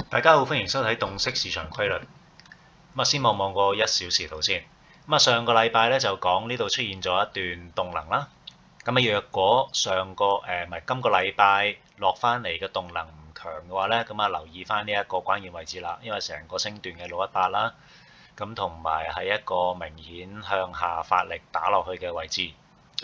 大家好，歡迎收睇洞悉市場規律。先望望個1小時圖先。上個禮拜咧就講呢度出現咗一段動能啦。若果今個禮拜落翻嚟嘅動能唔強嘅話咧，留意翻呢一個關鍵位置啦，因為成個升段嘅618啦，同埋係一個明顯向下發力打落去嘅位置。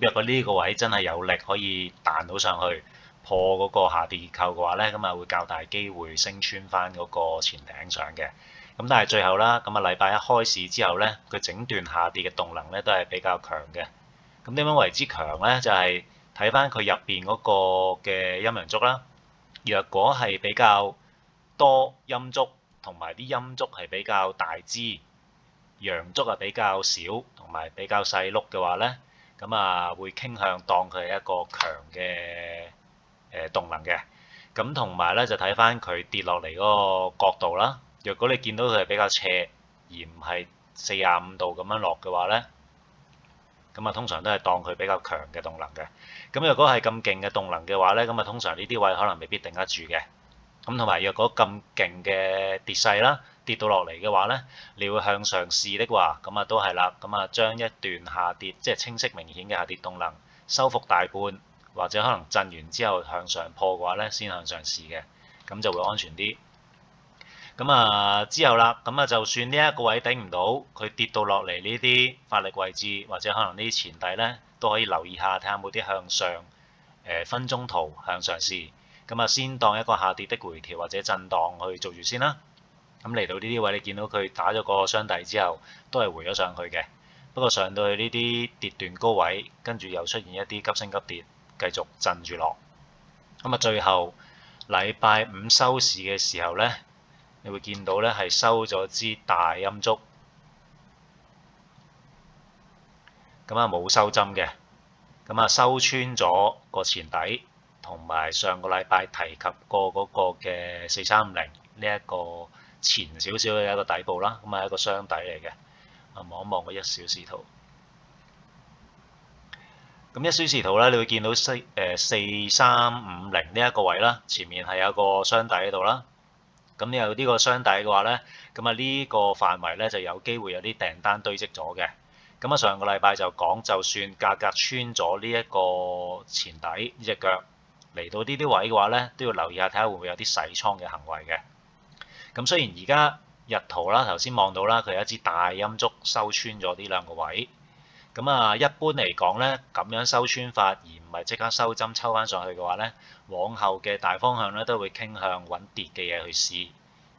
若果呢個位真係有力可以彈到上去，破嗰個下跌結構嘅話咧，會較大機會升穿翻嗰個前頂上嘅。但係最後啦，禮拜一開市之後咧，佢整段下跌嘅動能咧都係比較強嘅。點樣為之強咧？就係睇翻佢入邊嗰個嘅陰陽燭啦。若果係比較多陰燭，同埋啲陰燭係比較大支，陽燭比較少，同埋比較細碌嘅話咧，會傾向當佢係一個強嘅動能嘅。同埋咧就睇翻佢跌落嚟嗰個角度啦。若果你見到佢係比較斜，而唔係45度咁樣落嘅話咧，通常都係當佢比較強嘅動能嘅。若果係咁勁嘅動能嘅話咧，通常呢啲位可能未必定得住嘅。同埋若果咁勁嘅跌勢啦，跌到落嚟嘅話咧，你要向上試的話，都係啦。將一段下跌，即係清晰明顯嘅下跌動能收復大半，或者可能震完之後向上破嘅話咧，先向上試嘅，咁就會安全啲。之後啦，就算呢一個位頂唔到，佢跌到落嚟呢啲發力位置，或者可能呢啲前底咧，都可以留意下，睇下有冇啲向上分鐘圖向上試。先當一個下跌的回調或者震盪去做住先啦。嚟到呢啲位，你見到佢打咗個雙底之後，都係回咗上去嘅。不過上到去呢啲跌段高位，跟住又出現一啲急升急跌，繼續震住落。最後禮拜五收市嘅時候咧，你會見到咧係收咗支大陰燭，冇收針嘅，收穿咗個前底，同埋上個禮拜提及過嗰個嘅4350呢一個前少少嘅一個底部啦，係一個雙底嚟嘅。望一望個1小時圖。1小時圖咧，你會見到4350呢一個位啦，前面係有個雙底喺度啦。你有呢個雙底嘅話咧，呢個範圍咧就有機會有啲訂單堆積咗嘅。上個禮拜就講，就算價格穿咗呢一個前底呢隻腳嚟到呢啲位嘅話咧，都要留意下睇下會唔會有啲洗倉嘅行為嘅。雖然而家日圖啦，頭先望到啦，佢有一支大陰燭收穿咗呢兩個位。一般嚟講咧，咁樣收穿法而唔係即刻收針抽翻上去嘅話咧，往後嘅大方向咧都會傾向揾跌嘅嘢去試，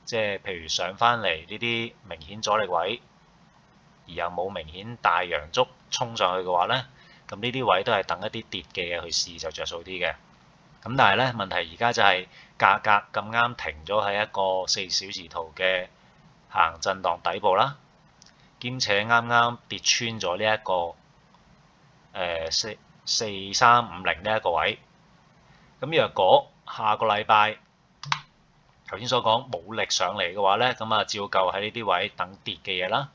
即係譬如上翻嚟呢啲明顯阻力位，而又冇明顯大陽燭衝上去嘅話咧，呢啲位都係等一啲跌嘅嘢去試就着數啲嘅。但係咧問題而家就係價格咁啱停咗喺一個4小時圖嘅行震盪底部啦。兼且啱啱跌穿咗呢一個4350呢一個位，若果下個禮拜頭先所講冇力上嚟嘅話咧，照舊喺呢啲位等跌嘅嘢啦，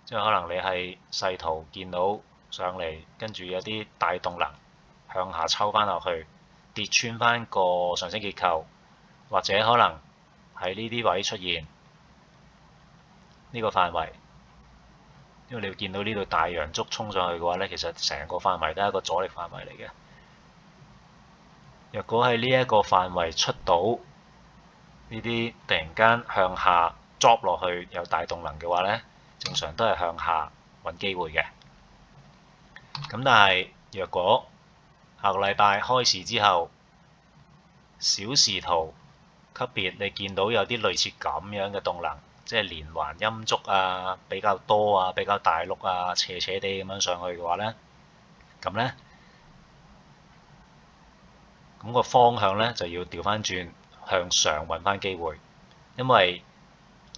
即係可能你係細圖見到上嚟，跟住有啲大動能向下抽翻落去，跌穿翻個上升結構，或者可能喺呢啲位出現。呢個範圍，因為你會見到呢度大陽燭衝上去嘅話咧，其實成個範圍都係一個阻力範圍嚟嘅。若果喺呢一個範圍出到呢啲突然間向下 drop 落去有大動能嘅話咧，正常都係向下揾機會嘅。但係若果下個禮拜開市之後，小時圖級別你見到有啲類似咁樣嘅動能，即係連環陰燭啊，比較多啊，比較大碌啊，斜斜地咁樣上去嘅話咧，咁個方向咧就要調翻轉向上揾翻機會，因為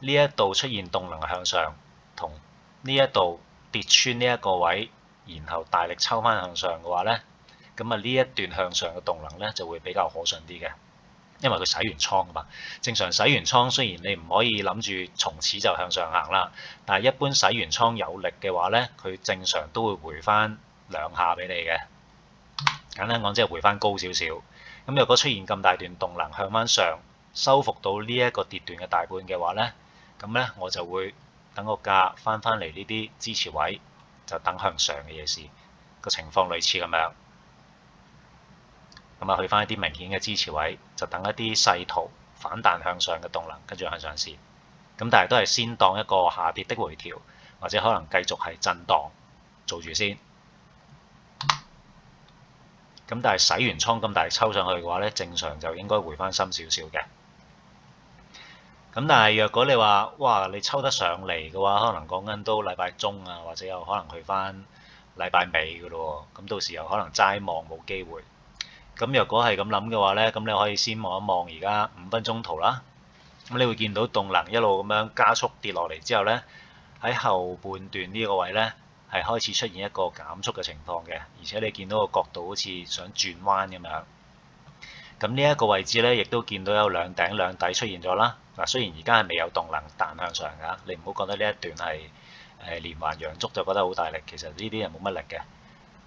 呢一度出現動能向上，同呢一度跌穿呢一個位，然後大力抽翻向上嘅話咧，呢一段向上嘅動能咧就會比較可信啲嘅。因為佢洗完倉㗎嘛，正常洗完倉雖然你唔可以諗住從此就向上行啦，但係一般洗完倉有力嘅話咧，佢正常都會回翻2下俾你嘅。簡單講，即係回翻高少少。若果出現咁大段動能向翻上，收復到呢一個跌段嘅大半嘅話呢，咁呢我就會等個價翻嚟呢啲支持位，就等向上嘅嘢事，個情況類似咁樣。咁啊去翻一啲明顯嘅支持位，就等一啲細圖反彈向上嘅動能，跟住向上試。咁但係都係先當一個下跌的回調，或者可能繼續係震盪做住先。咁但係洗完倉咁大力抽上去嘅話呢，正常就應該回翻深少少嘅。咁但係若果你話哇你抽得上嚟嘅話，可能講緊都禮拜中啊，或者有可能去翻禮拜尾嘅咯喎。咁到時又可能齋望冇機會。咁若果係咁諗嘅話呢，咁你可以先望一望而家5分鐘圖啦。咁你會見到動能一路咁樣加速跌落嚟之後呢，喺後半段呢個位呢，係開始出現一個減速嘅情況嘅，而且你見到個角度好似想轉彎咁樣。咁呢一個位置呢，亦都見到有兩頂兩底出現咗啦。嗱，雖然而家係未有動能彈向上㗎，你唔好覺得呢一段係連環陽燭就覺得好大力，其實呢啲係冇乜力嘅。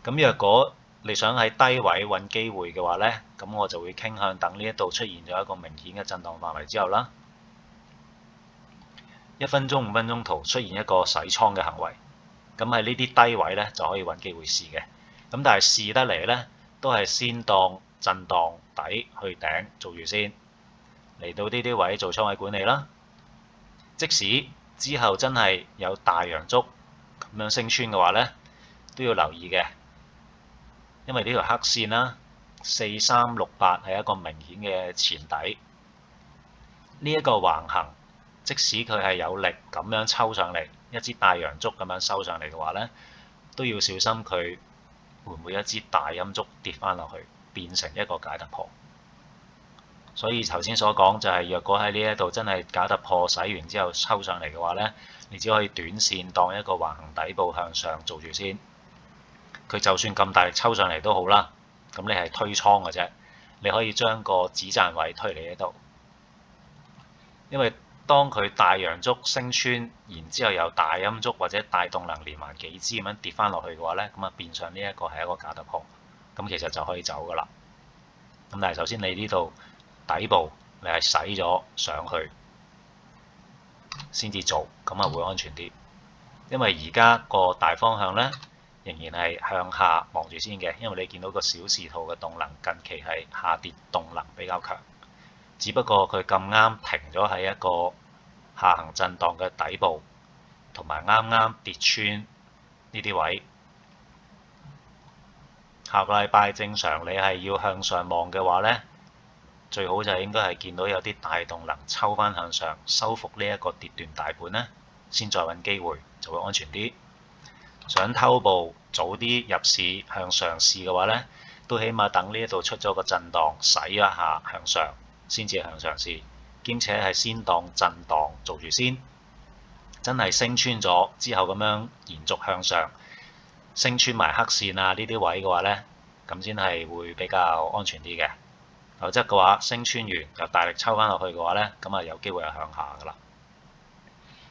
咁若果你想喺低位揾機會嘅話呢，咁我就會傾向等呢一度出現咗一個明顯嘅震盪範圍之後啦，1分鐘、5分鐘圖出現一個洗倉嘅行為，咁喺呢啲低位呢，就可以揾機會試嘅。咁但係試得嚟呢，都係先當震盪底去頂做住先，嚟到呢啲位做倉位管理啦。即使之後真係有大陽燭咁樣升穿嘅話呢，都要留意嘅。因為呢條黑線啦，4368係一個明顯嘅前底。呢一個橫行，即使佢係有力咁樣抽上嚟，一支大陽燭咁樣收上嚟嘅話呢，都要小心佢會唔會一支大陰燭跌翻落去，變成一個假突破。所以頭先所講就係，若果喺呢一度真係假突破洗完之後抽上嚟嘅話呢，你只可以短線當一個橫行底部向上做住先。佢就算咁大力抽上嚟都好啦，咁你係推倉嘅啫，你可以將個止賺位推嚟呢度，因為當佢大陽燭升穿，然之後有大陰燭或者大動能連環幾支咁樣跌翻落去嘅話呢，咁啊變相呢一個係一個假突破，咁其實就可以走噶啦。咁但係首先你呢度底部你係洗咗上去先至做，咁啊會安全啲，因為而家個大方向呢，仍然係向下望住先嘅，因為你見到個小時圖嘅動能近期係下跌動能比較強，只不過佢咁啱停咗喺一個下行震盪嘅底部，同埋啱啱跌穿呢啲位。下個禮拜正常你係要向上望嘅話呢，最好就應該係見到有啲大動能抽翻向上，收復呢一個跌段大盤呢，先再揾機會就會安全啲。想偷步早啲入市向上試嘅話呢，都起碼等呢一度出咗個震盪，洗一下向上，先至向上試，兼且係先當震盪做住先。真係升穿咗之後咁樣延續向上，升穿埋黑線啊呢啲位嘅話呢，咁先係會比較安全啲嘅。否則嘅話，升穿完又大力抽翻落去嘅話呢，咁啊有機會係向下噶啦。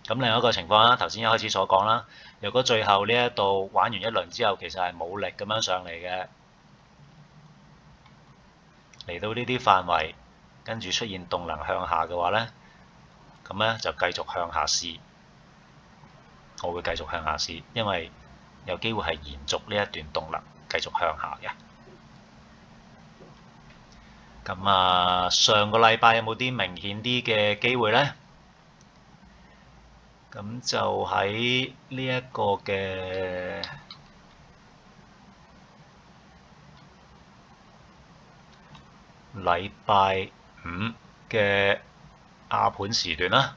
咁另外一個情況啦，頭先一開始所講啦，如果最後呢一度玩完一輪之後，其實係冇力咁樣上嚟嘅，嚟到呢啲範圍，跟住出現動能向下嘅話呢，咁呢就繼續向下試。我會繼續向下試，因為有機會係延續呢一段動能繼續向下嘅。咁啊，上個禮拜有冇啲明顯啲嘅機會呢？咁就喺呢一個嘅禮拜五嘅亞盤時段啦。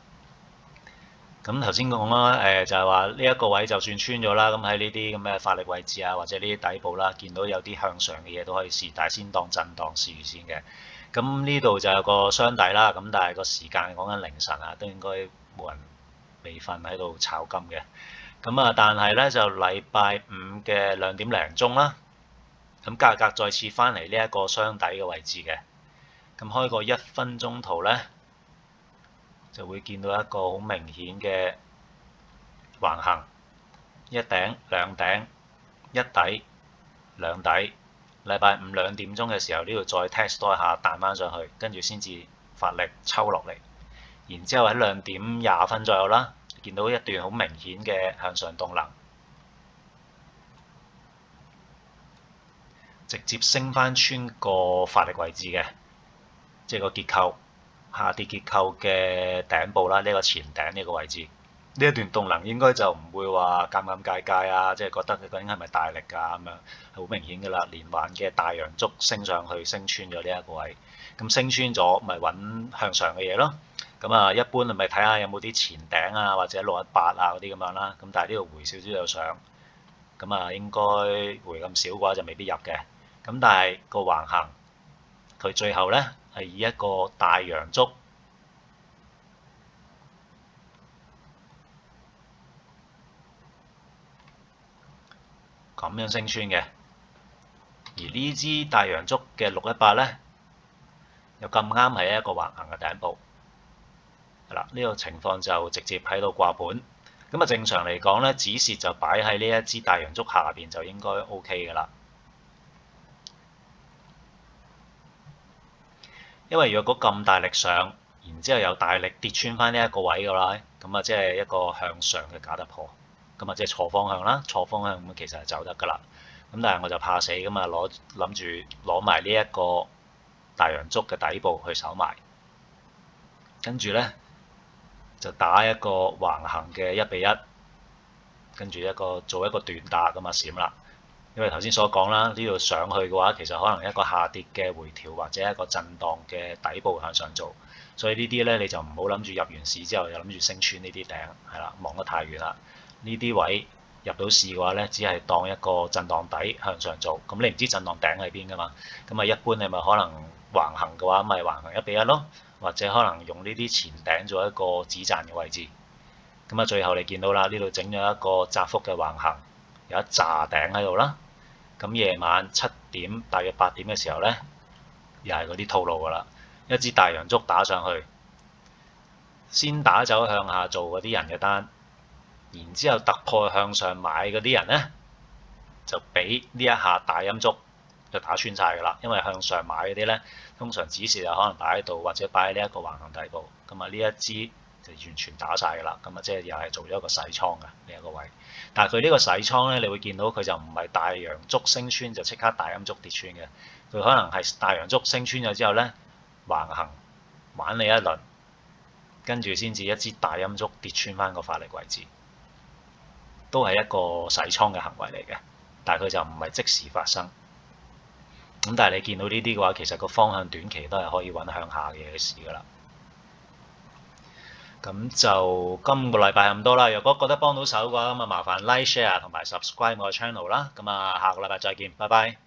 咁頭先講啦，就係話呢一個位就算穿咗啦，咁喺呢啲咁嘅發力位置啊，或者呢啲底部啦，見到有啲向上嘅嘢都可以試，但係先當震盪試住先嘅。咁呢度就有個雙底啦，咁但係個時間講緊凌晨啊，都應該冇人未瞓喺度炒金嘅。咁啊，但係咧就禮拜五嘅2點零鐘啦，咁價格再次翻嚟呢一個雙底嘅位置嘅。咁開個1分鐘圖咧，就會見到一個好明顯嘅橫行，一頂兩頂，一底兩底。禮拜五2點鐘嘅時候，呢度再 test 多一下彈翻上去，跟住先至發力抽落嚟，然之後喺2點20分左右啦，見到一段好明顯嘅向上動能，直接升翻穿個發力位置嘅，即係個結構下跌結構嘅頂部啦，呢個前頂呢個位置。呢一段動能應該就唔會話尷尷尬尬啊，即係覺得佢究竟係咪大力㗎咁樣，係好明顯㗎啦。連環嘅大陽燭升上去，升穿咗呢一個位，咁升穿咗咪揾向上嘅嘢咯。咁啊，一般咪睇下有冇啲前頂啊，或者618啊嗰啲咁樣啦。咁但係呢度回少少就上，咁啊應該回咁少嘅話就未必入嘅。咁但係個橫行，佢最後咧係以一個大陽燭咁樣升穿嘅，而呢支大陽燭嘅618咧，又咁啱係一個橫行嘅頂部，係啦，呢個情況就直接喺度掛盤。咁啊正常嚟講咧，止蝕就擺喺呢一支大陽燭下邊就應該 OK 㗎啦。因為若果咁大力上，然之後又大力跌穿翻呢一個位嘅話，咁啊即係一個向上嘅假突破，咁啊即係錯方向啦，錯方向咁其實係走得㗎啦。咁但係我就怕死咁啊，諗住攞埋呢一個大陽燭嘅底部去守埋，跟住咧就打一個橫行嘅1比1，跟住做一個斷打咁啊閃啦。因為頭先所講啦，呢度上去嘅話，其實可能一個下跌嘅回調或者一個震盪嘅底部向上做，所以呢啲咧你就唔好諗住入完市之後又諗住升穿呢啲頂，係啦，望得太遠啦。呢啲位入到市嘅話咧，只係當一個震盪底向上做，咁你唔知震盪頂喺邊㗎嘛，咁啊一般你咪可能橫行嘅話，咪橫行1比1咯，或者可能用呢啲前頂做一個止賺嘅位置。咁啊最後你見到啦，呢度整咗一個窄幅嘅橫行。有一炸頂喺度啦，咁夜晚7點大約8點嘅時候咧，又係嗰啲套路㗎啦，一支大陽燭打上去，先打走向下做嗰啲人嘅單，然之後突破向上買嗰啲人咧，就俾呢一下大陰燭就打穿晒㗎啦，因為向上買嗰啲咧，通常指示就可能擺喺度或者擺喺呢一個橫行底部，咁啊呢一支就完全打晒㗎啦，咁啊即係又係做咗一個洗倉㗎呢一個位，但係佢呢個洗倉咧，你會見到佢就唔係大陽燭升穿就即刻大陰燭跌穿嘅，佢可能係大陽燭升穿咗之後咧，橫行玩你一輪，跟住先至一支大陰燭跌穿翻個發力位置，都係一個洗倉嘅行為嚟嘅，但係佢就唔係即時發生。咁但係你見到呢啲嘅話，其實個方向短期都係可以揾向下嘅市㗎啦。咁就今個禮拜係咁多啦。如果覺得幫到手嘅話，咁啊麻煩 like、share 同埋 subscribe 我嘅 channel 啦。咁啊，下個禮拜再見，拜拜。